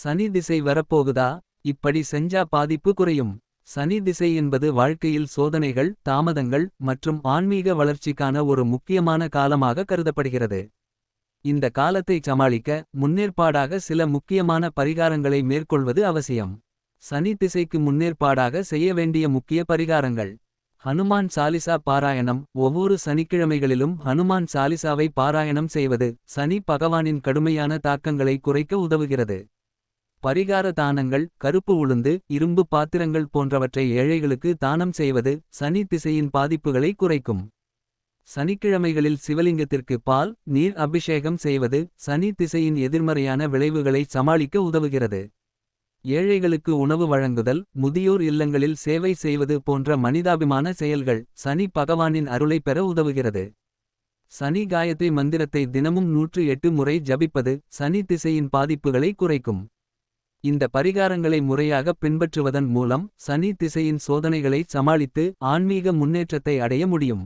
சனி திசை வரப்போகுதா? இப்படி செஞ்சா பாதிப்பு குறையும். சனி திசை என்பது வாழ்க்கையில் சோதனைகள், தாமதங்கள் மற்றும் ஆன்மீக வளர்ச்சிக்கான ஒரு முக்கியமான காலமாக கருதப்படுகிறது. இந்த காலத்தை சமாளிக்க முன்னேற்பாடாக சில முக்கியமான பரிகாரங்களை மேற்கொள்வது அவசியம். சனி திசைக்கு முன்னேற்பாடாக செய்ய வேண்டிய முக்கிய பரிகாரங்கள். ஹனுமான் சாலிசா பாராயணம். ஒவ்வொரு சனிக்கிழமைகளிலும் ஹனுமான் சாலிசாவை பாராயணம் செய்வது சனி பகவானின் கடுமையான தாக்கங்களை குறைக்க உதவுகிறது. பரிகார தானங்கள். கருப்பு உளுந்து, இரும்பு பாத்திரங்கள் போன்றவற்றை ஏழைகளுக்கு தானம் செய்வது சனி திசையின் பாதிப்புகளை குறைக்கும். சனிக்கிழமைகளில் சிவலிங்கத்திற்கு பால், நீர் அபிஷேகம் செய்வது சனி திசையின் எதிர்மறையான விளைவுகளை சமாளிக்க உதவுகிறது. ஏழைகளுக்கு உணவு வழங்குதல், முதியோர் இல்லங்களில் சேவை செய்வது போன்ற மனிதாபிமான செயல்கள் சனி பகவானின் அருளைப் பெற உதவுகிறது. சனி காயத்ரி மந்திரத்தை தினமும் 108 முறை ஜபிப்பது சனி திசையின் பாதிப்புகளை குறைக்கும். இந்த பரிகாரங்களை முறையாக பின்பற்றுவதன் மூலம் சனி திசையின் சோதனைகளை சமாளித்து ஆன்மீக முன்னேற்றத்தை அடைய முடியும்.